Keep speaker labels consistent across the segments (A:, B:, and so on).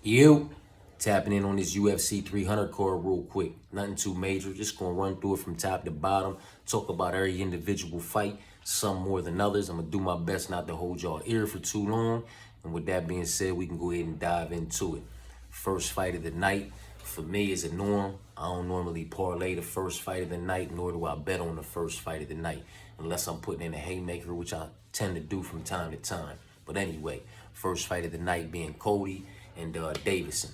A: You tapping in on this UFC 300 card real quick. Nothing too major. Just gonna run through it from top to bottom. Talk about every individual fight, some more than others. I'm gonna do my best not to hold y'all ear for too long. And with that being said, we can go ahead and dive into it. First fight of the night for me is a norm. I don't normally parlay the first fight of the night, nor do I bet on the first fight of the night, unless I'm putting in a haymaker, which I tend to do from time to time. But anyway, first fight of the night being Cody and Davison.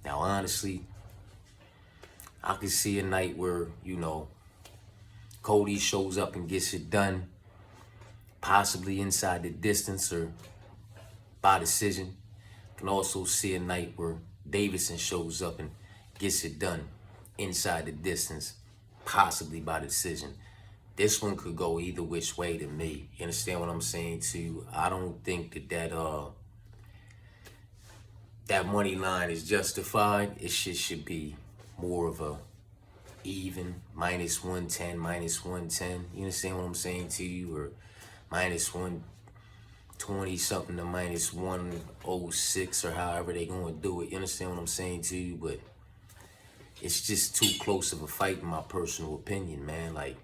A: Now, honestly, I could see a night where, Cody shows up and gets it done, possibly inside the distance or by decision. Can also see a night where Davison shows up and gets it done inside the distance, possibly by decision. This one could go either which way to me. You understand what I'm saying to you? I don't think that money line is justified. It should be more of a even, minus 110, minus 110. You understand what I'm saying to you? Or minus 120 something to minus 106 or however they gonna do it. You understand what I'm saying to you? But it's just too close of a fight in my personal opinion, man. Like,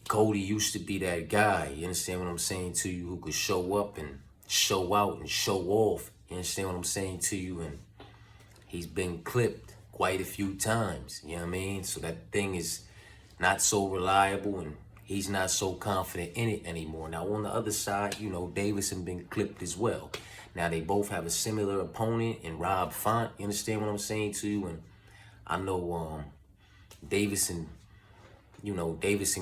A: Cody used to be that guy, you understand what I'm saying to you, who could show up and show out and show off. You understand what I'm saying to you? And he's been clipped quite a few times, you know what I mean? So that thing is not so reliable and he's not so confident in it anymore. Now, on the other side, Davison been clipped as well. Now, they both have a similar opponent in Rob Font, you understand what I'm saying to you? And I know Davison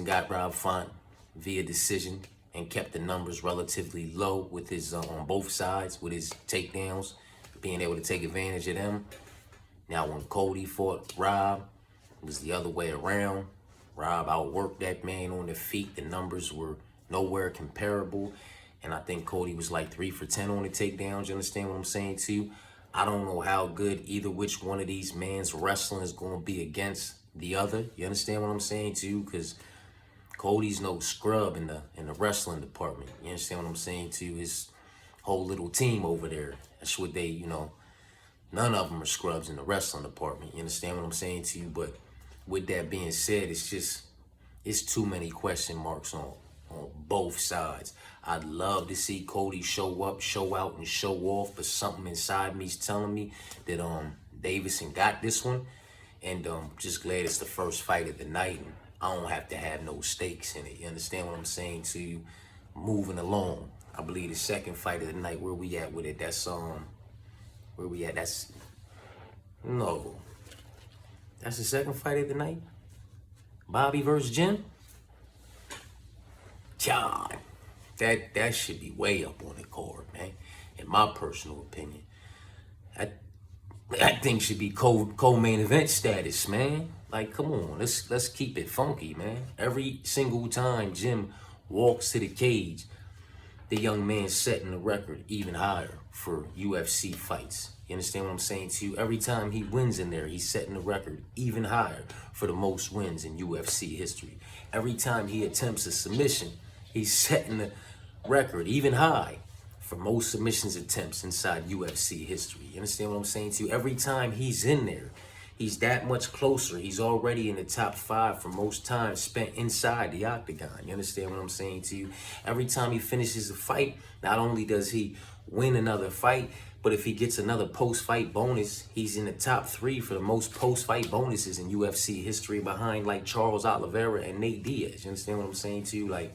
A: got Rob Font via decision and kept the numbers relatively low with his on both sides with his takedowns, being able to take advantage of them. Now, when Cody fought Rob, it was the other way around. Rob outworked that man on the feet. The numbers were nowhere comparable. And I think Cody was like 3 for 10 on the takedowns. You understand what I'm saying to you? I don't know how good either which one of these men's wrestling is going to be against the other. You understand what I'm saying to you? Because Cody's no scrub in the wrestling department. You understand what I'm saying to you? His whole little team over there. That's what they, none of them are scrubs in the wrestling department. You understand what I'm saying to you? But with that being said, it's too many question marks on both sides. I'd love to see Cody show up, show out, and show off, but something inside me is telling me that Davison got this one. And just glad it's the first fight of the night. And I don't have to have no stakes in it. You understand what I'm saying to you? Moving along. I believe the second fight of the night, where we at with it? That's where we at? That's the second fight of the night. Bobby versus Jim. God, that should be way up on the card, man. In my personal opinion, that thing should be co-main event status, man. Like, come on, let's keep it funky, man. Every single time Jim walks to the cage, the young man's setting the record even higher for UFC fights. You understand what I'm saying to you? Every time he wins in there, he's setting the record even higher for the most wins in UFC history. Every time he attempts a submission, he's setting the record even high for most submissions attempts inside UFC history. You understand what I'm saying to you? Every time he's in there, he's that much closer. He's already in the top 5 for most time spent inside the octagon. You understand what I'm saying to you? Every time he finishes a fight, not only does he win another fight, but if he gets another post-fight bonus, he's in the top 3 for the most post-fight bonuses in UFC history, behind like Charles Oliveira and Nate Diaz. You understand what I'm saying to you? Like,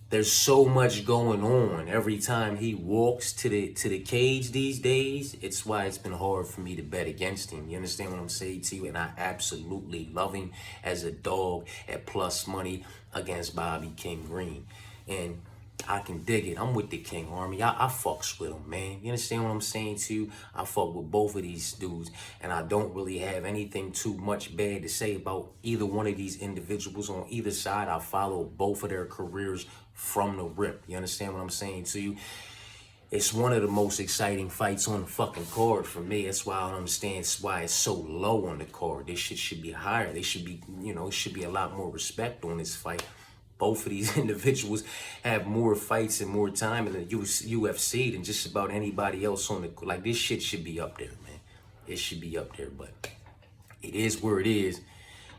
A: there's so much going on every time he walks to the cage these days. It's why it's been hard for me to bet against him. You understand what I'm saying to you? And I absolutely love him as a dog at plus money against Bobby King Green. And I can dig it. I'm with the King Army. I fucks with him, man. You understand what I'm saying to you? I fuck with both of these dudes, and I don't really have anything too much bad to say about either one of these individuals on either side. I follow both of their careers from the rip. You understand what I'm saying to you? It's one of the most exciting fights on the fucking card for me. That's why I don't understand why it's so low on the card. This shit should be higher. They should be, it should be a lot more respect on this fight. Both of these individuals have more fights and more time in the UFC than just about anybody else on the, like, this shit should be up there, man. It should be up there, but it is where it is,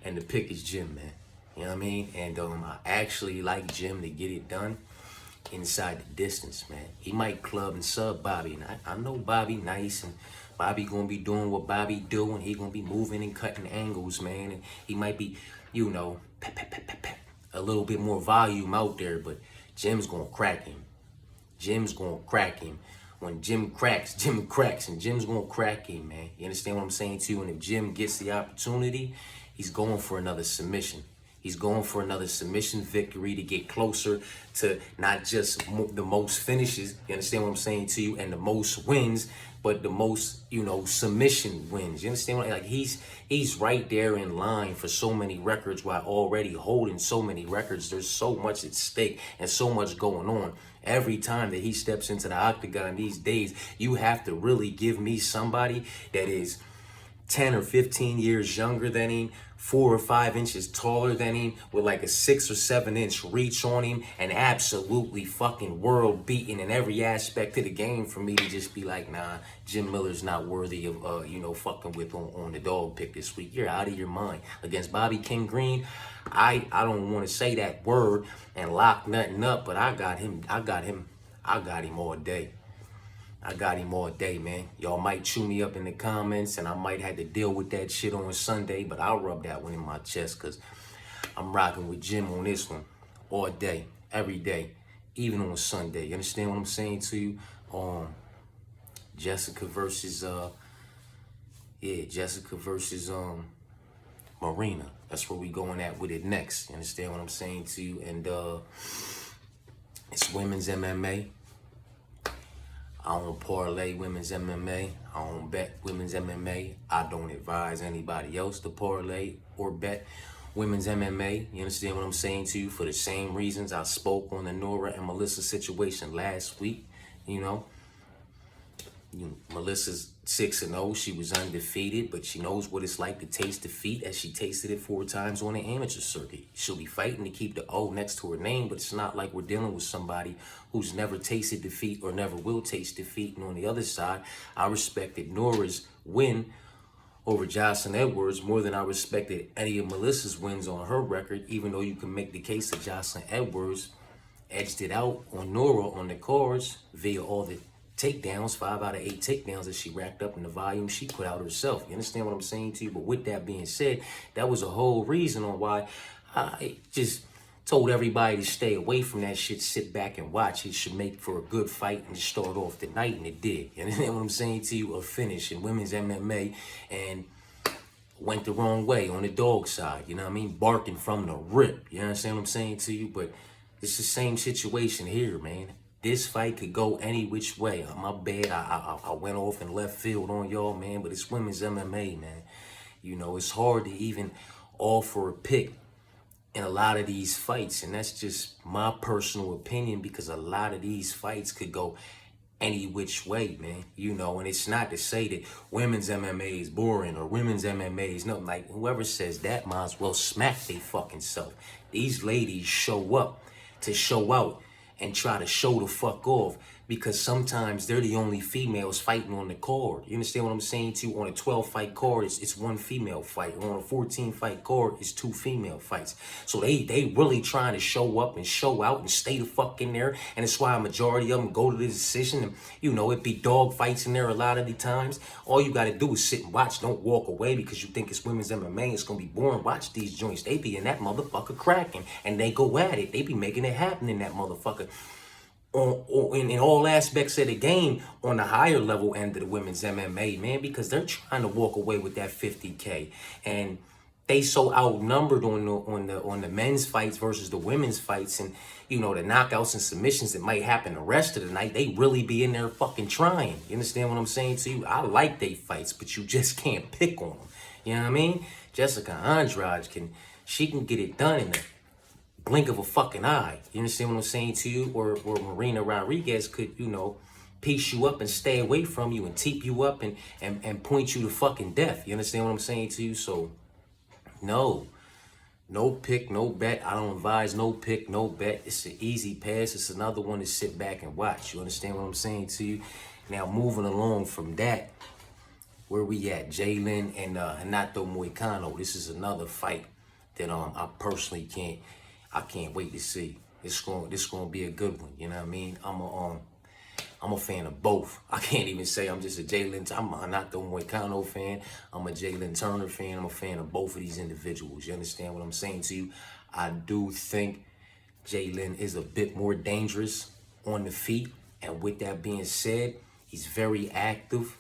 A: and the pick is Jim, man. You know what I mean? And I actually like Jim to get it done inside the distance, man. He might club and sub Bobby, and I know Bobby nice, and Bobby gonna be doing what Bobby do, and he gonna be moving and cutting angles, man. And he might be, you know, a little bit more volume out there, but Jim's gonna crack him. Jim's gonna crack him. When Jim cracks, and Jim's gonna crack him, man. You understand what I'm saying to you? And if Jim gets the opportunity, he's going for another submission. He's going for another submission victory to get closer to not just the most finishes, you understand what I'm saying to you, and the most wins, but the most, you know, submission wins. You understand what, like, he's right there in line for so many records while already holding so many records. There's so much at stake and so much going on. Every time that he steps into the octagon these days, you have to really give me somebody that is 10 or 15 years younger than him, 4 or 5 inches taller than him, with like a 6 or 7 inch reach on him, and absolutely fucking world beating in every aspect of the game for me to just be like, nah, Jim Miller's not worthy of, you know, fucking with on the dog pick this week. You're out of your mind. Against Bobby King Green, I don't want to say that word and lock nothing up, but I got him all day. I got him all day, man. Y'all might chew me up in the comments, and I might have to deal with that shit on Sunday, but I'll rub that one in my chest, because I'm rocking with Jim on this one all day, every day, even on Sunday. You understand what I'm saying to you? Jessica versus Marina. That's where we going at with it next. You understand what I'm saying to you? And it's women's MMA. I don't parlay women's MMA. I don't bet women's MMA. I don't advise anybody else to parlay or bet women's MMA. You understand what I'm saying to you? For the same reasons I spoke on the Nora and Melissa situation last week. You know, Melissa's 6-0. She was undefeated, but she knows what it's like to taste defeat, as she tasted it 4 times on the amateur circuit. She'll be fighting to keep the O next to her name, but it's not like we're dealing with somebody who's never tasted defeat or never will taste defeat. And on the other side, I respected Nora's win over Jocelyn Edwards more than I respected any of Melissa's wins on her record, even though you can make the case that Jocelyn Edwards edged it out on Nora on the cards via all the takedowns, 5 out of 8 takedowns that she racked up in the volume she put out herself. You understand what I'm saying to you? But with that being said, that was a whole reason on why I just told everybody to stay away from that shit, sit back and watch. It should make for a good fight and start off the night, and it did. You understand what I'm saying to you? A finish in women's MMA, and went the wrong way on the dog side, you know what I mean? Barking from the rip, you understand what I'm saying to you? But it's the same situation here, man. This fight could go any which way. My bad, I went off in left field on y'all, man, but it's women's MMA, man. You know, it's hard to even offer a pick in a lot of these fights, and that's just my personal opinion, because a lot of these fights could go any which way, man. You know, and it's not to say that women's MMA is boring or women's MMA is nothing. Like, whoever says that might as well smack they fucking self. These ladies show up to show out and try to show the fuck off, because sometimes they're the only females fighting on the card. You understand what I'm saying to you? On a 12-fight card, it's 1 female fight. On a 14-fight card, it's 2 female fights. So they really trying to show up and show out and stay the fuck in there. And it's why a majority of them go to the decision. And, you know, it be dog fights in there a lot of the times. All you got to do is sit and watch. Don't walk away because you think it's women's MMA. It's going to be boring. Watch these joints. They be in that motherfucker cracking. And they go at it. They be making it happen in that motherfucker. In all aspects of the game, on the higher level end of the women's MMA, man, because they're trying to walk away with that 50K, and they so outnumbered on the men's fights versus the women's fights, and you know, the knockouts and submissions that might happen the rest of the night. They really be in there fucking trying. You understand what I'm saying to you? I like they fights, but you just can't pick on them. You know what I mean? Jessica Andrade can get it done in the blink of a fucking eye. You understand what I'm saying to you? Or Marina Rodriguez could, you know, piece you up and stay away from you and teep you up and point you to fucking death. You understand what I'm saying to you? So, no. No pick, no bet. I don't advise no pick, no bet. It's an easy pass. It's another one to sit back and watch. You understand what I'm saying to you? Now, moving along from that, where we at? Jalen and Renato Moicano. This is another fight that I personally can't wait to see. This gonna be a good one. You know what I mean? I'm a fan of both. I can't even say I'm just a Jalen. I'm not the Moicano fan. I'm a Jalen Turner fan. I'm a fan of both of these individuals. You understand what I'm saying to you? I do think Jalen is a bit more dangerous on the feet. And with that being said, he's very active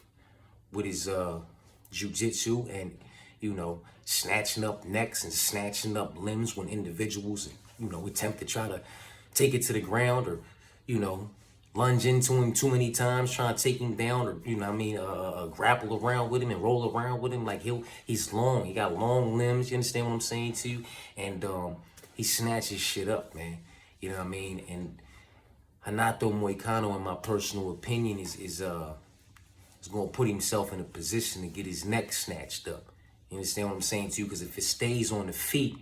A: with his jiu-jitsu and, snatching up necks and snatching up limbs when individuals, attempt to try to take it to the ground or, lunge into him too many times, trying to take him down or, grapple around with him and roll around with him. Like he's long. He got long limbs. You understand what I'm saying to you? And he snatches shit up, man. You know what I mean? And Renato Moicano, in my personal opinion, is going to put himself in a position to get his neck snatched up. You understand what I'm saying to you? Because if it stays on the feet,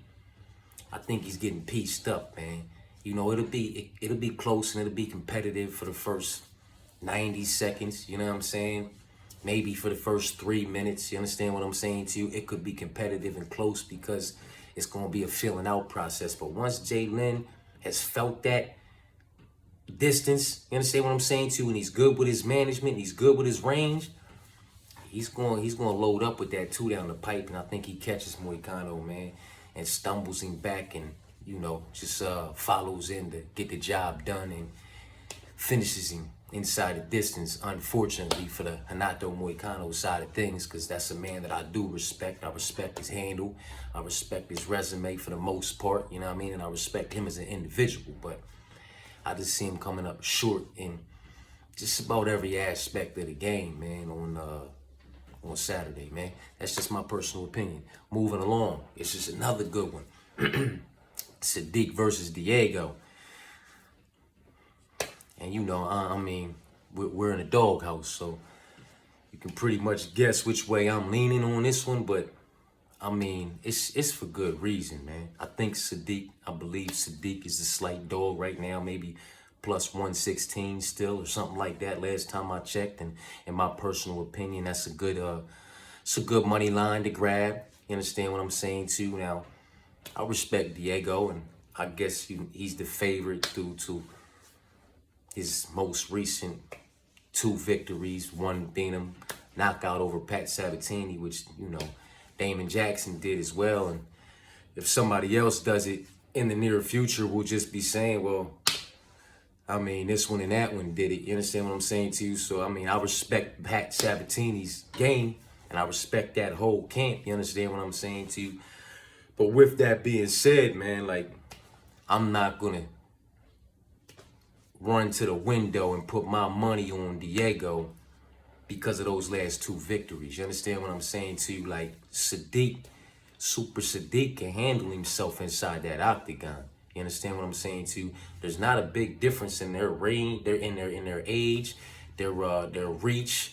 A: I think he's getting pieced up, man. It'll be close and it'll be competitive for the first 90 seconds. You know what I'm saying? Maybe for the first 3 minutes. You understand what I'm saying to you? It could be competitive and close because it's going to be a feeling out process. But once Jalen has felt that distance, you understand what I'm saying to you, and he's good with his management, he's good with his range, he's going to load up with that 2 down the pipe, and I think he catches Moicano, man, and stumbles him back and, just follows in to get the job done and finishes him inside the distance, unfortunately for the Renato Moicano side of things, because that's a man that I do respect. I respect his handle. I respect his resume for the most part, you know what I mean? And I respect him as an individual, but I just see him coming up short in just about every aspect of the game, man, on Saturday, man. That's just my personal opinion. Moving along, it's just another good one. Sadiq versus Diego. And we're in a doghouse, so you can pretty much guess which way I'm leaning on this one, but it's for good reason, man. I believe Sadiq is a slight dog right now, maybe plus 116 still or something like that. Last time I checked, and in my personal opinion, that's a good money line to grab. You understand what I'm saying too? Now, I respect Diego, and I guess he's the favorite due to his most recent 2 victories, one being a knockout over Pat Sabatini, which, Damon Jackson did as well. And if somebody else does it in the near future, we'll just be saying, well, this one and that one did it. You understand what I'm saying to you? So, I respect Pat Sabatini's game, and I respect that whole camp. You understand what I'm saying to you? But with that being said, man, I'm not going to run to the window and put my money on Diego because of those last 2 victories. You understand what I'm saying to you? Super Sadiq can handle himself inside that octagon. You understand what I'm saying to you? There's not a big difference in their range, in their age, their reach,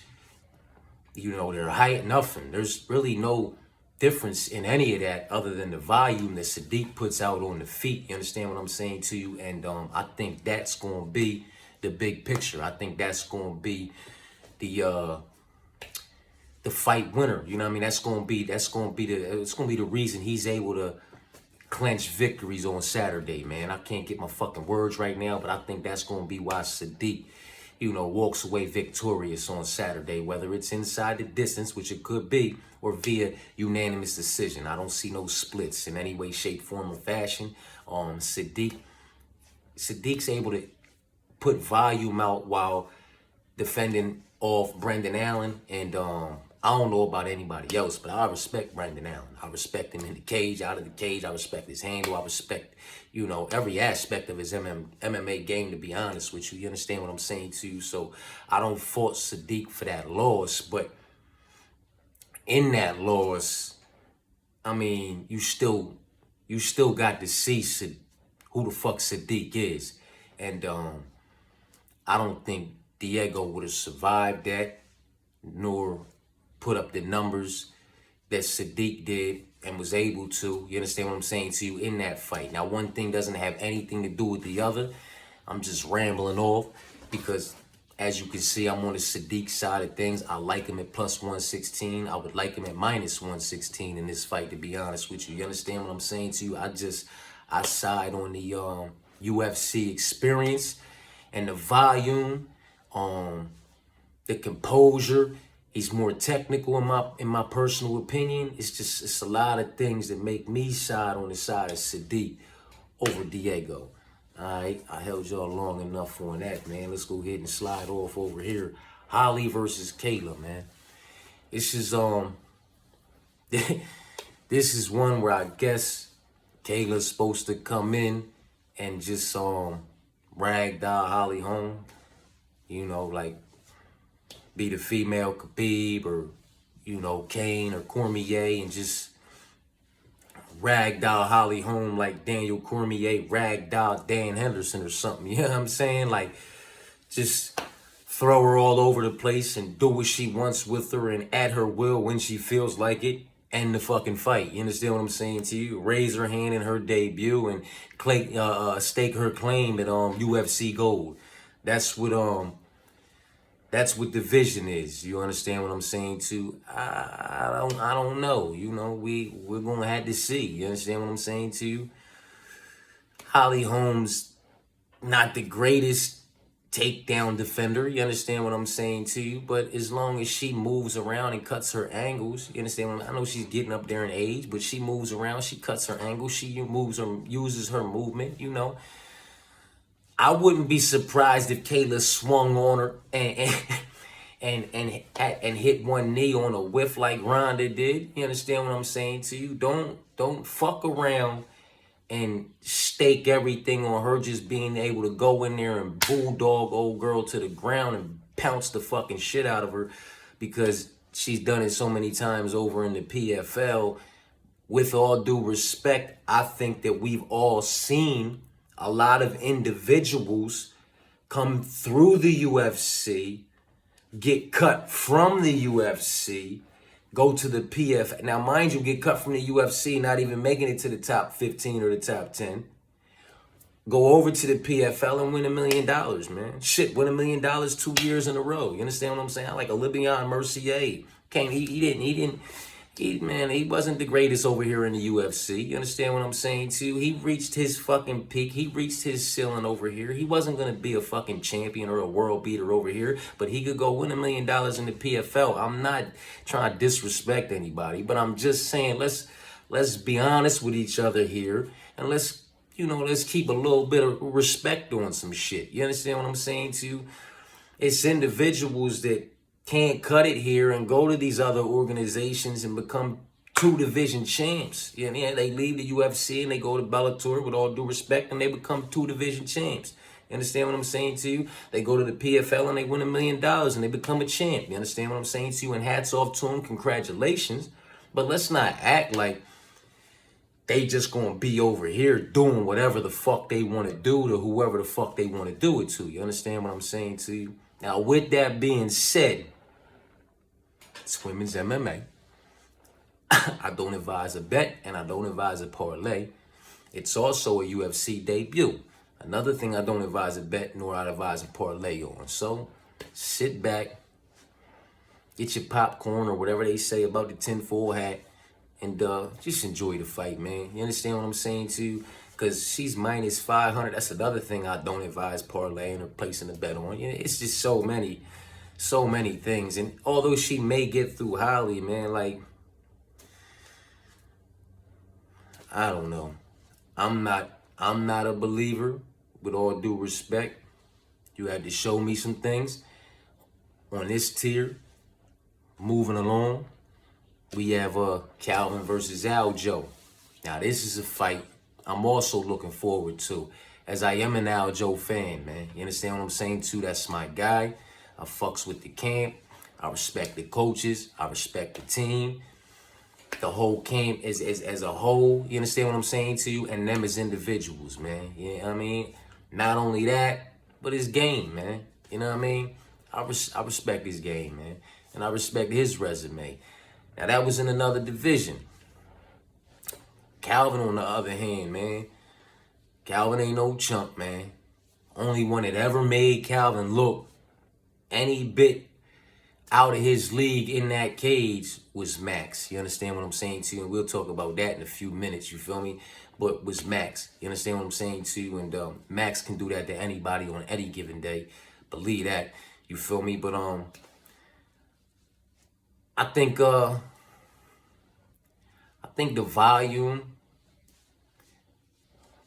A: their height, nothing. There's really no difference in any of that other than the volume that Sadiq puts out on the feet. You understand what I'm saying to you? And I think that's going to be the big picture. I think that's going to be the fight winner. You know what I mean? It's going to be the reason he's able to clinch victories on Saturday, man. I can't get my fucking words right now, but I think that's going to be why Sadiq, walks away victorious on Saturday, whether it's inside the distance, which it could be, or via unanimous decision. I don't see no splits in any way, shape, form, or fashion. Sadiq's able to put volume out while defending off Brendan Allen, and I don't know about anybody else, but I respect Brendan Allen. I respect him in the cage, out of the cage. I respect his handle. I respect, every aspect of his MMA game, to be honest with you. You understand what I'm saying to you? So I don't fault Sadiq for that loss, but in that loss, you still got to see who the fuck Sadiq is. And I don't think Diego would have survived that, nor put up the numbers that Sadiq did and was able to, you understand what I'm saying to you, in that fight. Now, one thing doesn't have anything to do with the other. I'm just rambling off because, as you can see, I'm on the Sadiq side of things. I like him at plus 116. I would like him at minus 116 in this fight, to be honest with you. You understand what I'm saying to you? I side on the UFC experience and the volume, the composure. He's more technical in my personal opinion. It's a lot of things that make me side on the side of Sadiq over Diego. All right, I held y'all long enough on that, man. Let's go ahead and slide off over here. Holly versus Kayla, man. This is this is one where I guess Kayla's supposed to come in and just ragdoll Holly home. You know, like be the female Khabib or, you know, Kane or Cormier, and just ragdoll Holly home like Daniel Cormier ragdoll Dan Henderson or something. You know what I'm saying? Like, just throw her all over the place and do what she wants with her and at her will when she feels like it. End the fucking fight. You understand what I'm saying to you? Raise her hand in her debut and stake her claim at UFC gold. That's what the vision is. You understand what I'm saying too? I don't know. You know, we're gonna have to see. You understand what I'm saying to you? Holly Holm's not the greatest takedown defender. You understand what I'm saying to you? But as long as she moves around and cuts her angles, you understand what I know she's getting up there in age, but she moves around, she cuts her angles, she uses her movement, you know. I wouldn't be surprised if Kayla swung on her and hit one knee on a whiff like Ronda did. You understand what I'm saying to you? Don't fuck around and stake everything on her just being able to go in there and bulldog old girl to the ground and pounce the fucking shit out of her because she's done it so many times over in the PFL. With all due respect, I think that we've all seen a lot of individuals come through the UFC, get cut from the UFC, go to the PFL. Now, mind you, get cut from the UFC, not even making it to the top 15 or the top 10. Go over to the PFL and win $1 million, man. Shit, win $1 million 2 years in a row. You understand what I'm saying? Like Olivier Mercier. He wasn't the greatest over here in the UFC. You understand what I'm saying too? He reached his fucking peak. He reached his ceiling over here. He wasn't gonna be a fucking champion or a world beater over here, but he could go win $1 million in the PFL. I'm not trying to disrespect anybody, but I'm just saying let's be honest with each other here, and let's keep a little bit of respect on some shit. You understand what I'm saying too? It's individuals that can't cut it here and go to these other organizations and become 2 division champs. You know, they leave the UFC and they go to Bellator, with all due respect, and they become 2 division champs. You understand what I'm saying to you? They go to the PFL and they win $1 million and they become a champ. You understand what I'm saying to you? And hats off to them, congratulations. But let's not act like they just gonna be over here doing whatever the fuck they want to do to whoever the fuck they want to do it to. You understand what I'm saying to you? Now, with that being said, it's women's MMA. I don't advise a bet and I don't advise a parlay. It's also a UFC debut. Another thing I don't advise a bet nor I advise a parlay on. So sit back, get your popcorn or whatever they say about the tinfoil hat, and just enjoy the fight, man. You understand what I'm saying to you? Because she's minus 500. That's another thing I don't advise parlaying or placing a bet on. You know, it's just so many things. And although she may get through Holly, man, like, I don't know. I'm not a believer, with all due respect. You had to show me some things. On this tier, moving along, we have Calvin versus Aljo. Now, this is a fight I'm also looking forward to, as I am an Aljo fan, man. You understand what I'm saying too? That's my guy. I fucks with the camp. I respect the coaches. I respect the team. The whole camp as a whole. You understand what I'm saying to you? And them as individuals, man. You know what I mean? Not only that, but his game, man. You know what I mean? I respect his game, man. And I respect his resume. Now, that was in another division. Calvin, on the other hand, man, Calvin ain't no chump, man. Only one that ever made Calvin look any bit out of his league in that cage was Max. You understand what I'm saying to you? And we'll talk about that in a few minutes, you feel me? But was Max. You understand what I'm saying to you? And Max can do that to anybody on any given day. Believe that. You feel me? But I think the volume,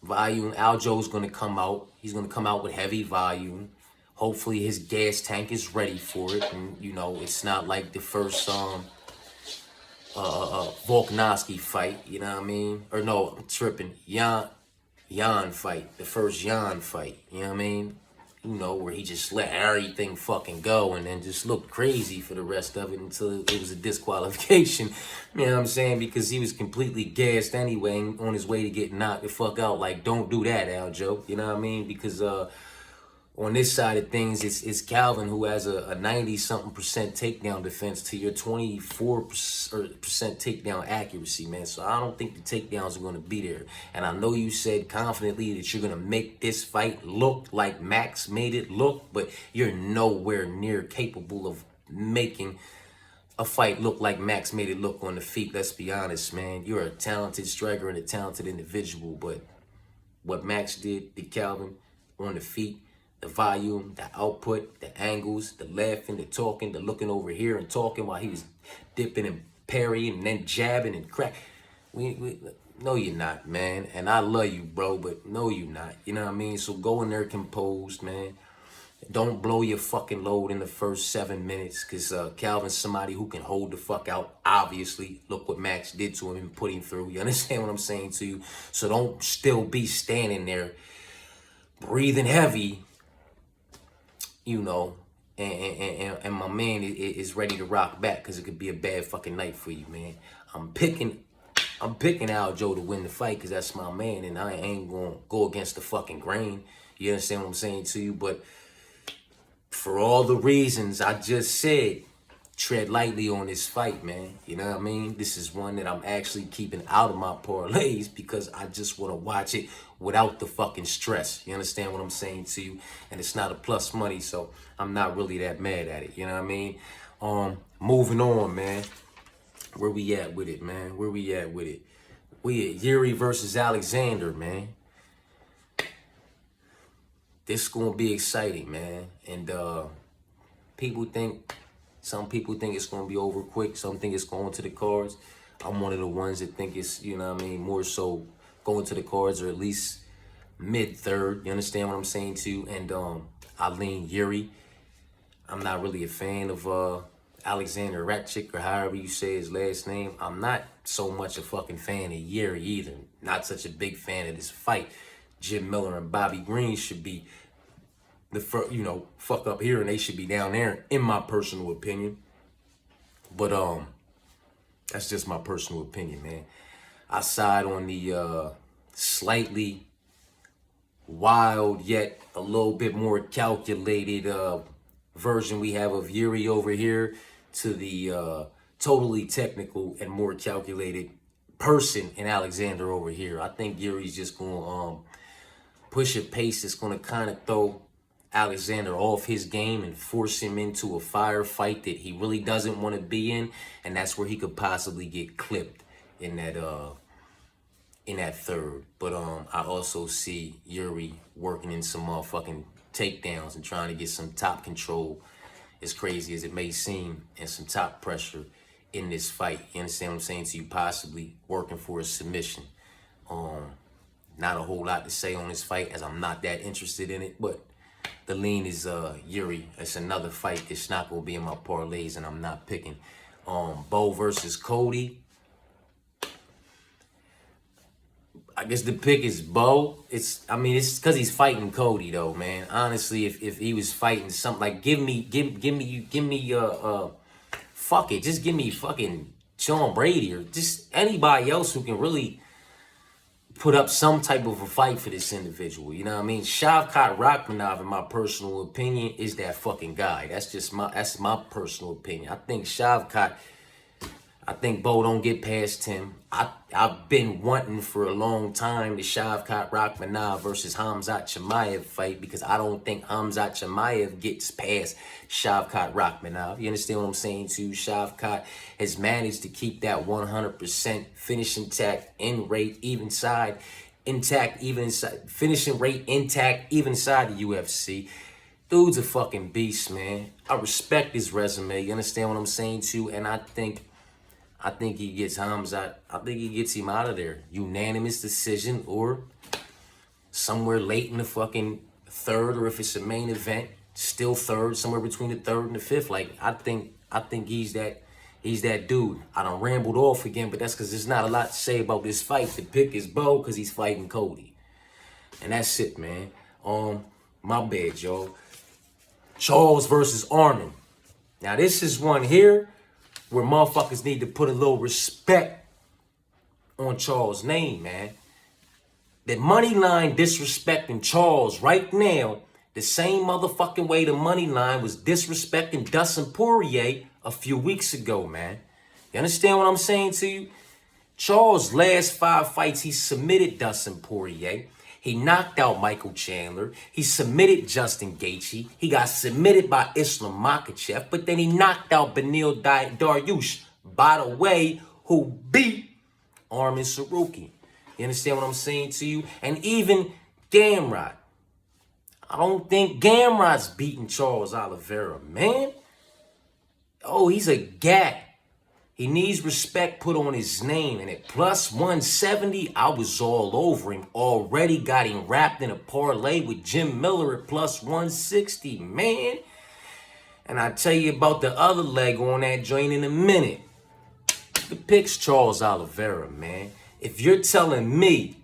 A: Aljo's gonna come out. He's gonna come out with heavy volume. Hopefully his gas tank is ready for it, and you know it's not like the first Volkanovski fight. You know what I mean? Or no, I'm tripping. Jan fight, the first Jan fight. You know what I mean? You know, where he just let everything fucking go and then just looked crazy for the rest of it until it was a disqualification. You know what I'm saying? Because he was completely gassed anyway and on his way to get knocked the fuck out. Like, don't do that, Aljo. You know what I mean? Because on this side of things, it's Calvin who has a 90-something% takedown defense to your 24% takedown accuracy, man. So I don't think the takedowns are going to be there. And I know you said confidently that you're going to make this fight look like Max made it look, but you're nowhere near capable of making a fight look like Max made it look on the feet. Let's be honest, man. You're a talented striker and a talented individual, but what Max did to Calvin on the feet, the volume, the output, the angles, the laughing, the talking, the looking over here and talking while he was dipping and parrying and then jabbing and crack. No, you're not, man. And I love you, bro, but no, you're not. You know what I mean? So go in there composed, man. Don't blow your fucking load in the first 7 minutes, because Calvin's somebody who can hold the fuck out, obviously. Look what Max did to him and put him through. You understand what I'm saying to you? So don't still be standing there breathing heavy, you know, and my man is ready to rock back, because it could be a bad fucking night for you, man. I'm picking Aljo to win the fight because that's my man, and I ain't gonna go against the fucking grain. You understand what I'm saying to you? But for all the reasons I just said, tread lightly on this fight, man. You know what I mean? This is one that I'm actually keeping out of my parlays because I just want to watch it without the fucking stress. You understand what I'm saying to you? And it's not a plus money, so I'm not really that mad at it. You know what I mean? Moving on, man. Where we at with it, man? Where we at with it? We at Yuri versus Alexander, man. This is gonna be exciting, man. And some people think it's gonna be over quick. Some think it's going to the cards. I'm one of the ones that think it's, you know what I mean, more so going to the cards, or at least mid-third. You understand what I'm saying to you? And I lean Yuri. I'm not really a fan of Alexander Ratchik, or however you say his last name. I'm not so much a fucking fan of Yuri either. Not such a big fan of this fight. Jim Miller and Bobby Green should be the fuck up here, and they should be down there, in my personal opinion. But that's just my personal opinion, man. I side on the slightly wild yet a little bit more calculated version we have of Yuri over here, to the totally technical and more calculated person in Alexander over here. I think Yuri's just gonna push a pace that's gonna kind of throw Alexander off his game and force him into a firefight that he really doesn't want to be in, and that's where he could possibly get clipped in that third. But I also see Yuri working in some motherfucking takedowns and trying to get some top control, as crazy as it may seem, and some top pressure in this fight. You understand what I'm saying to you? Possibly working for a submission. Not a whole lot to say on this fight, as I'm not that interested in it, but the lean is Yuri. It's another fight that's not gonna be in my parlays, and I'm not picking. Bo versus Cody. I guess the pick is Bo. It's because he's fighting Cody, though, man. Honestly, if he was fighting something like, fuck it, just give me fucking Sean Brady, or just anybody else who can really put up some type of a fight for this individual. You know what I mean? Shavkat Rakhmonov, in my personal opinion, is that fucking guy. That's my personal opinion. I think Shavkat, I think Bo don't get past him. I've been wanting for a long time the Shavkat Rakhmonov versus Khamzat Chimaev fight because I don't think Khamzat Chimaev gets past Shavkat Rakhmonov. You understand what I'm saying to you? Shavkat has managed to keep that 100% finish intact, in rate, even side intact, even inside, finishing rate intact, even inside the UFC. Dude's a fucking beast, man. I respect his resume. You understand what I'm saying to you? And I think he gets Khamzat. I think he gets him out of there. Unanimous decision or somewhere late in the fucking third, or if it's a main event, still third, somewhere between the third and the fifth. Like, I think he's that dude. I done rambled off again, but that's because there's not a lot to say about this fight. The pick is Bo because he's fighting Cody. And that's it, man. My bad, y'all. Charles versus Arman. Now, this is one here where motherfuckers need to put a little respect on Charles' name, man. The money line disrespecting Charles right now, the same motherfucking way the money line was disrespecting Dustin Poirier a few weeks ago, man. You understand what I'm saying to you? Charles' last 5 fights, he submitted Dustin Poirier. He knocked out Michael Chandler. He submitted Justin Gaethje. He got submitted by Islam Makhachev, but then he knocked out Beneil Dariush, by the way, who beat Arman Sarukian. You understand what I'm saying to you? And even Gamrot. I don't think Gamrot's beating Charles Oliveira, man. Oh, he's a gat. He needs respect put on his name. And at plus 170, I was all over him. Already got him wrapped in a parlay with Jim Miller at plus 160, man. And I'll tell you about the other leg on that joint in a minute. The pick's Charles Oliveira, man. If you're telling me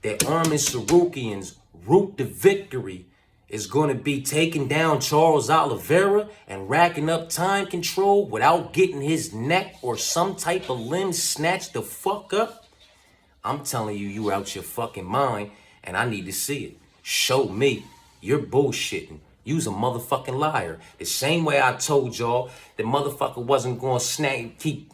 A: that Arman Sarukian's route to victory is going to be taking down Charles Oliveira and racking up time control without getting his neck or some type of limb snatched the fuck up, I'm telling you, you out your fucking mind, and I need to see it. Show me. You're bullshitting. You's a motherfucking liar. The same way I told y'all the motherfucker wasn't going to keep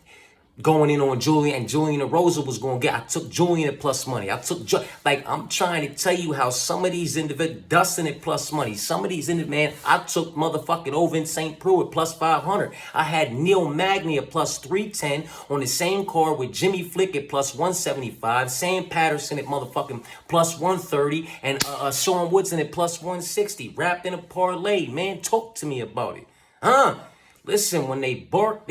A: going in on Julian, and Julian DeRosa was going to get. I took Julian at plus money. I'm trying to tell you how some of these individuals, Dustin at plus money, some of these man, I took motherfucking over in St. Preux at plus 500. I had Neil Magny at plus 310 on the same card with Jimmy Flick at plus 175, Sam Patterson at motherfucking plus 130, and Sean Woodson at plus 160, wrapped in a parlay. Man, talk to me about it. Listen, when they bark,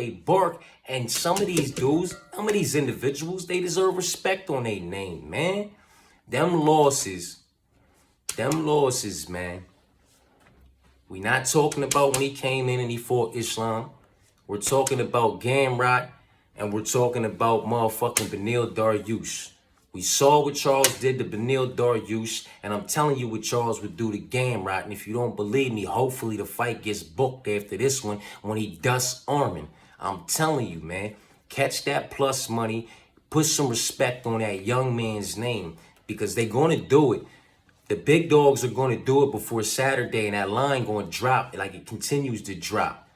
A: and some of these dudes, some of these individuals, they deserve respect on their name, man. Them losses, man. We not talking about when he came in and he fought Islam. We're talking about Gamrot, and we're talking about motherfucking Beneil Dariush. We saw what Charles did to Beneil Dariush, and I'm telling you what Charles would do to Gamrot. And if you don't believe me, hopefully the fight gets booked after this one when he dusts Arman. I'm telling you, man, catch that plus money, put some respect on that young man's name, because they're going to do it. The big dogs are going to do it before Saturday, and that line going to drop like it continues to drop.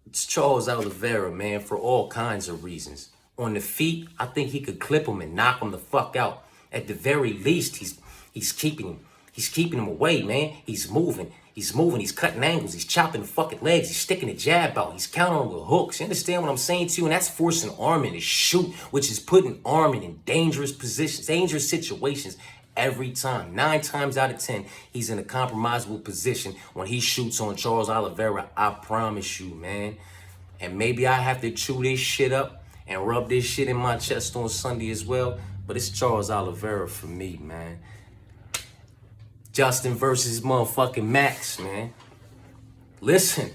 A: It's Charles Oliveira, man, for all kinds of reasons. On the feet, I think he could clip him and knock him the fuck out. At the very least, he's keeping him away, man. He's moving, he's cutting angles, he's chopping the fucking legs, he's sticking the jab out, he's countering with hooks. You understand what I'm saying to you? And that's forcing Arman to shoot, which is putting Arman in dangerous positions, dangerous situations every time. 9 times out of 10, he's in a compromisable position when he shoots on Charles Oliveira. I promise you, man. And maybe I have to chew this shit up and rub this shit in my chest on Sunday as well. But it's Charles Oliveira for me, man. Justin versus motherfucking Max, man. Listen,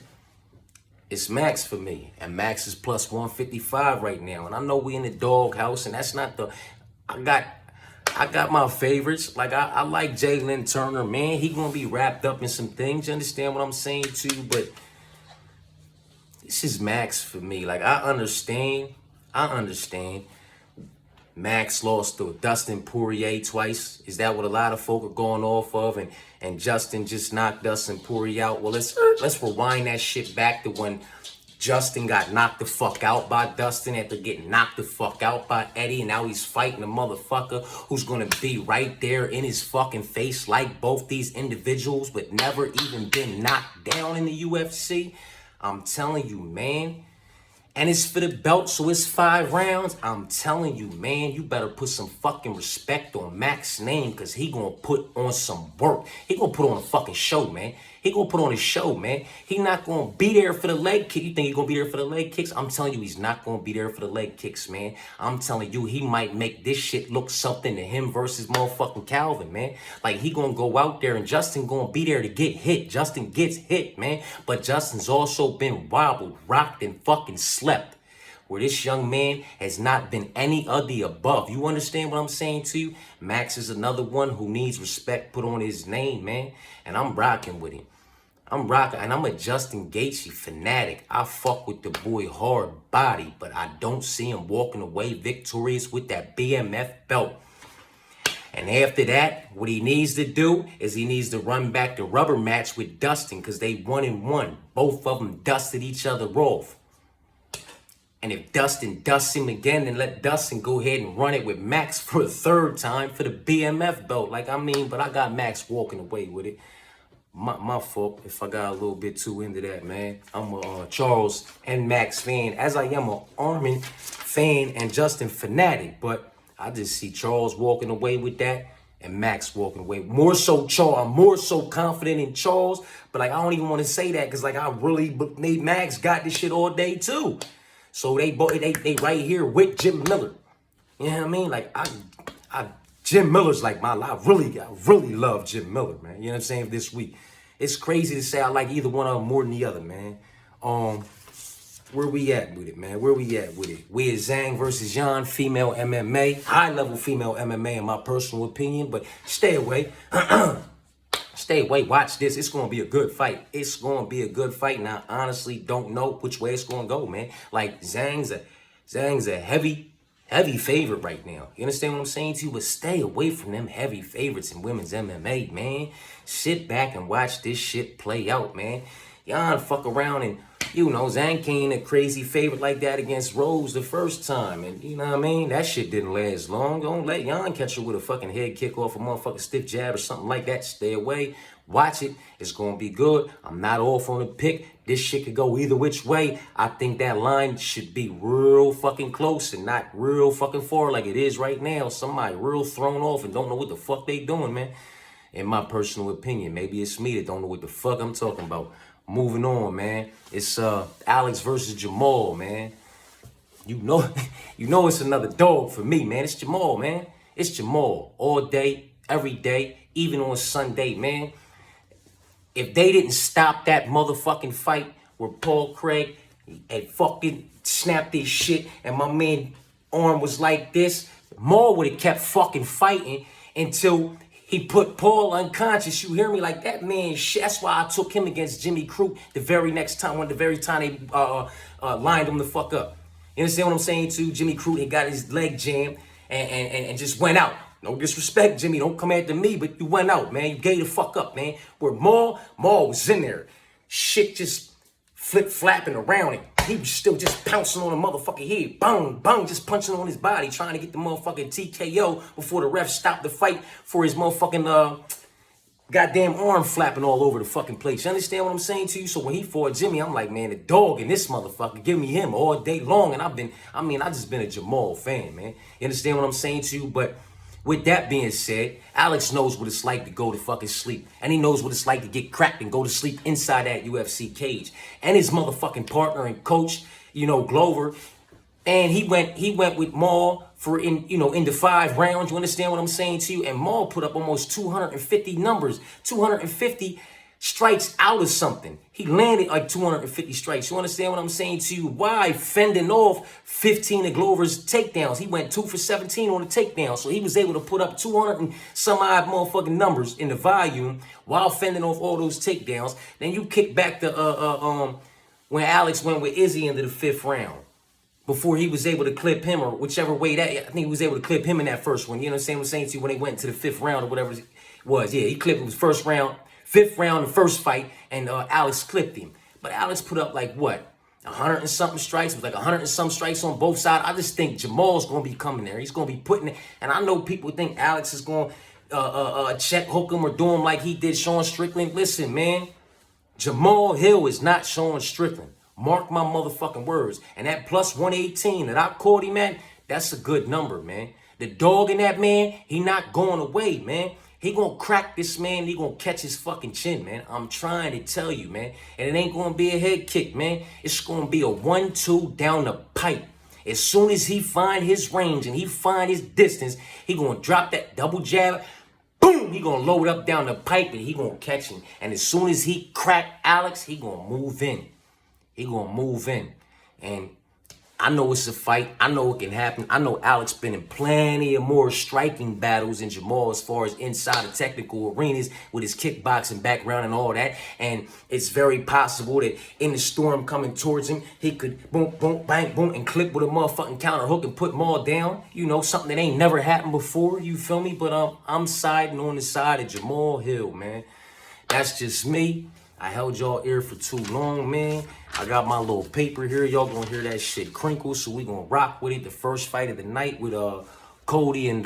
A: it's Max for me. And Max is plus 155 right now. And I know we in the doghouse, and that's not the... I got my favorites. Like, I like Jalen Turner, man. He gonna be wrapped up in some things. You understand what I'm saying to you? But this is Max for me. Like, I understand. Max lost to Dustin Poirier twice. Is that what a lot of folk are going off of? And Justin just knocked Dustin Poirier out. Well, let's rewind that shit back to when Justin got knocked the fuck out by Dustin after getting knocked the fuck out by Eddie. And now he's fighting a motherfucker who's going to be right there in his fucking face like both these individuals, but never even been knocked down in the UFC. I'm telling you, man. And it's for the belt, so it's 5 rounds. I'm telling you, man, you better put some fucking respect on Mac's name, because he gonna put on some work. He gonna put on a fucking show, man. He gonna put on a show, man. He not gonna be there for the leg kick. You think he gonna be there for the leg kicks? I'm telling you, he's not gonna be there for the leg kicks, man. I'm telling you, he might make this shit look something to him versus motherfucking Calvin, man. Like, he gonna go out there and Justin gonna be there to get hit. Justin gets hit, man. But Justin's also been wobbled, rocked, and fucking slept, where this young man has not been any of the above. You understand what I'm saying to you? Max is another one who needs respect put on his name, man. And I'm rocking with him. I'm rocking, and I'm a Justin Gaethje fanatic. I fuck with the boy hard body, but I don't see him walking away victorious with that BMF belt. And after that, what he needs to do is he needs to run back the rubber match with Dustin, because they 1-1. Both of them dusted each other off. And if Dustin dusts him again, then let Dustin go ahead and run it with Max for a 3rd time for the BMF belt. Like, I mean, but I got Max walking away with it. My fault if I got a little bit too into that, man. I'm a Charles and Max fan, as I am a Armin fan and Justin fanatic. But I just see Charles walking away with that and Max walking away. More so Charles. I'm more so confident in Charles. But, like, I don't even want to say that, because, like, I really believe Max got this shit all day, too. So they right here with Jim Miller. You know what I mean? Like, Jim Miller's like my life. I really love Jim Miller, man. You know what I'm saying? This week, it's crazy to say I like either one of them more than the other, man. Where we at with it, man? Where we at with it? We at Zhang versus Yan, female MMA, high level female MMA in my personal opinion. But stay away. Stay away. Watch this. It's gonna be a good fight. It's gonna be a good fight. And I honestly don't know which way it's gonna go, man. Like, Zhang's a heavy favorite right now. You understand what I'm saying to you? But stay away from them heavy favorites in women's MMA, man. Sit back and watch this shit play out, man. Y'all fuck around and, you know, Zhang came a crazy favorite like that against Rose the first time. And, you know what I mean? That shit didn't last long. Don't let Yan catch her with a fucking head kick off a motherfucking stiff jab or something like that. Stay away. Watch it. It's going to be good. I'm not off on the pick. This shit could go either which way. I think that line should be real fucking close and not real fucking far like it is right now. Somebody real thrown off and don't know what the fuck they doing, man. In my personal opinion. Maybe it's me that don't know what the fuck I'm talking about. Moving on, man. It's Alex versus Jamal, man. You know it's another dog for me, man. It's Jamal, man. It's Jamal. All day, every day, even on Sunday, man. If they didn't stop that motherfucking fight where Paul Craig had fucking snapped his shit and my man arm was like this, Maul would have kept fucking fighting until he put Paul unconscious. You hear me? Like, that man shit. That's why I took him against Jimmy Crute the very next time, the very time they lined him the fuck up. You understand what I'm saying too? Jimmy Crute, he got his leg jammed and just went out. No disrespect, Jimmy. Don't come after me, but you went out, man. You gave the fuck up, man. Where Maul was in there. Shit just flip-flapping around it. He was still just pouncing on the motherfucking head. Boom, boom, just punching on his body, trying to get the motherfucking TKO before the ref stopped the fight for his motherfucking goddamn arm flapping all over the fucking place. You understand what I'm saying to you? So when he fought Jimmy, I'm like, man, the dog in this motherfucker, give me him all day long. And I just been a Jamal fan, man. You understand what I'm saying to you? But with that being said, Alex knows what it's like to go to fucking sleep. And he knows what it's like to get cracked and go to sleep inside that UFC cage. And his motherfucking partner and coach, you know, Glover. And he went with Maul for in the 5 rounds. You understand what I'm saying to you? And Maul put up almost 250 numbers, 250 strikes out of something. He landed like 250 strikes. You understand what I'm saying to you? Why? Fending off 15 of Glover's takedowns. He went 2 for 17 on the takedown. So he was able to put up 200 and some odd motherfucking numbers in the volume while fending off all those takedowns. Then you kick back to when Alex went with Izzy into the 5th round. Before he was able to clip him, or whichever way that, I think he was able to clip him in that first one. You know what I'm saying to you? When they went to the 5th round or whatever it was. Yeah, he clipped him his first round. 5th round, the first fight, and Alex clipped him. But Alex put up like what? 100 and something strikes, with like 100 and some strikes on both sides. I just think Jamal's going to be coming there. He's going to be putting it. And I know people think Alex is going to check hook him or do him like he did Sean Strickland. Listen, man, Jamal Hill is not Sean Strickland. Mark my motherfucking words. And that plus 118 that I caught him at, that's a good number, man. The dog in that man, he not going away, man. He gonna crack this man. He gonna catch his fucking chin, man. I'm trying to tell you, man. And it ain't gonna be a head kick, man. It's gonna be a 1-2 down the pipe. As soon as he find his range and he find his distance, he gonna drop that double jab. Boom! He gonna load up down the pipe and he gonna catch him. And as soon as he crack Alex, he gonna move in. He gonna move in. And I know it's a fight. I know it can happen. I know Alex been in plenty of more striking battles than Jamal as far as inside the technical arenas with his kickboxing background and all that. And it's very possible that in the storm coming towards him, he could boom, boom, bang, boom, and clip with a motherfucking counter hook and put them all down. You know, something that ain't never happened before. You feel me? But I'm siding on the side of Jamal Hill, man. That's just me. I held y'all ear for too long, man. I got my little paper here. Y'all gonna hear that shit crinkle, so we gonna rock with it. The first fight of the night with Cody and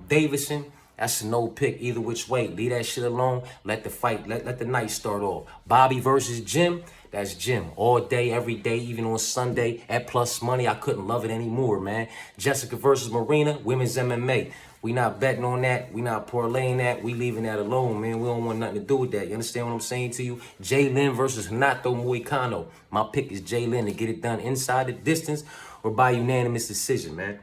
A: Davison. That's a no pick either which way. Leave that shit alone. Let the fight, let the night start off. Bobby versus Jim. That's Jim. All day, every day, even on Sunday at plus money. I couldn't love it anymore, man. Jessica versus Marina, women's MMA. We not betting on that. We not parlaying that. We leaving that alone, man. We don't want nothing to do with that. You understand what I'm saying to you? Jalen versus Renato Moicano. My pick is Jalen to get it done inside the distance or by unanimous decision, man.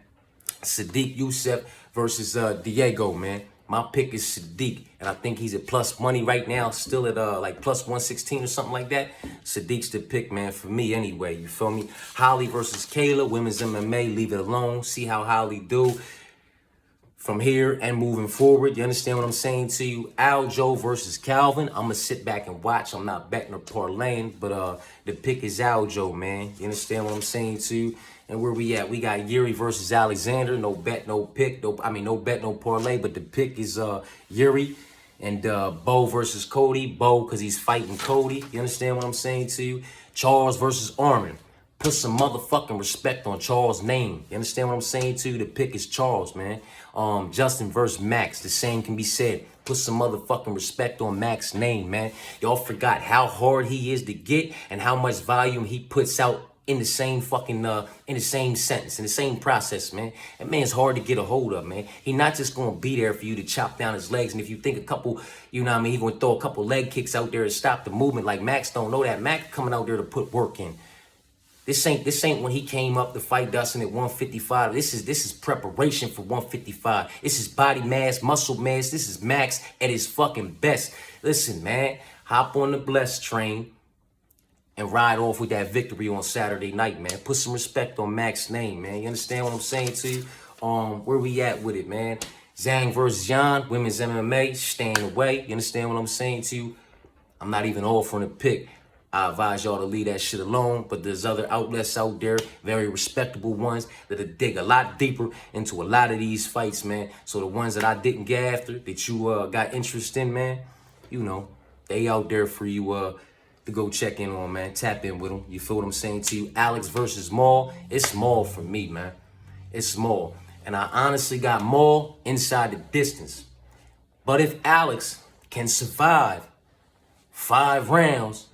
A: Sadiq Youssef versus Diego, man. My pick is Sadiq, and I think he's at plus money right now, still at like plus 116 or something like that. Sadiq's the pick, man, for me anyway. You feel me? Holly versus Kayla, women's MMA. Leave it alone. See how Holly do from here and moving forward. You understand what I'm saying to you? Aljo versus Calvin. I'm going to sit back and watch. I'm not betting or parlaying, but the pick is Aljo, man. You understand what I'm saying to you? And where we at? We got Yuri versus Alexander. No bet, no pick. No bet, no parlay, but the pick is Yuri. And Bo versus Cody. Bo, because he's fighting Cody. You understand what I'm saying to you? Charles versus Armin. Put some motherfucking respect on Charles' name. You understand what I'm saying to you? The pick is Charles, man. Justin versus Max. The same can be said. Put some motherfucking respect on Max's name, man. Y'all forgot how hard he is to get and how much volume he puts out in the same fucking, in the same sentence, in the same process, man. That man's hard to get a hold of, man. He not just gonna be there for you to chop down his legs. And if you think a couple, you know what I mean, he gonna throw a couple leg kicks out there to stop the movement like Max don't know that. Max coming out there to put work in. This ain't when he came up to fight Dustin at 155. This is preparation for 155. This is body mass, muscle mass. This is Max at his fucking best. Listen, man, hop on the blessed train and ride off with that victory on Saturday night, man. Put some respect on Max's name, man. You understand what I'm saying to you? Where we at with it, man? Zhang versus Yan, women's MMA, staying away. You understand what I'm saying to you? I'm not even offering a pick. I advise y'all to leave that shit alone, but there's other outlets out there, very respectable ones, that'll dig a lot deeper into a lot of these fights, man. So the ones that I didn't get after, that you got interest in, man, you know, they out there for you to go check in on, man. Tap in with them. You feel what I'm saying to you? Alex versus Maul, it's Maul for me, man. It's Maul. And I honestly got Maul inside the distance. But if Alex can survive 5 rounds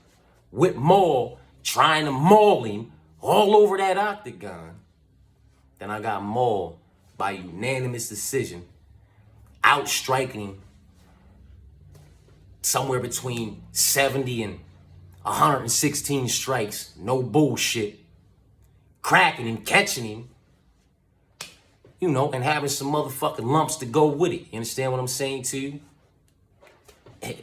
A: with Maul trying to maul him all over that octagon, then I got Maul by unanimous decision, outstriking him somewhere between 70 and 116 strikes, no bullshit, cracking him, catching him, you know, and having some motherfucking lumps to go with it. You understand what I'm saying to you?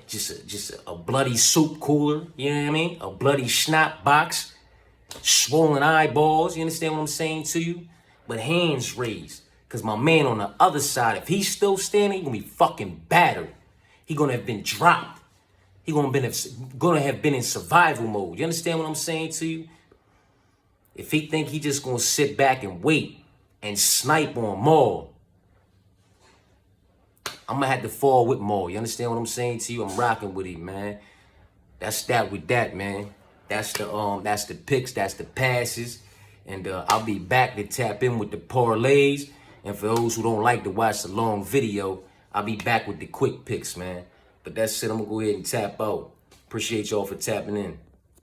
A: Just a bloody soup cooler, you know what I mean? A bloody schnapp box, swollen eyeballs, you understand what I'm saying to you? But hands raised, because my man on the other side, if he's still standing, he's going to be fucking battered. He's going to have been dropped. He's going to have been in survival mode. You understand what I'm saying to you? If he think he just going to sit back and wait and snipe on Maul, I'm going to have to fall with Maul. You understand what I'm saying to you? I'm rocking with him, man. That's that with that, man. That's the picks, that's the passes. And I'll be back to tap in with the parlays. And for those who don't like to watch the long video, I'll be back with the quick picks, man. But that's it. I'm gonna go ahead and tap out. Appreciate y'all for tapping in.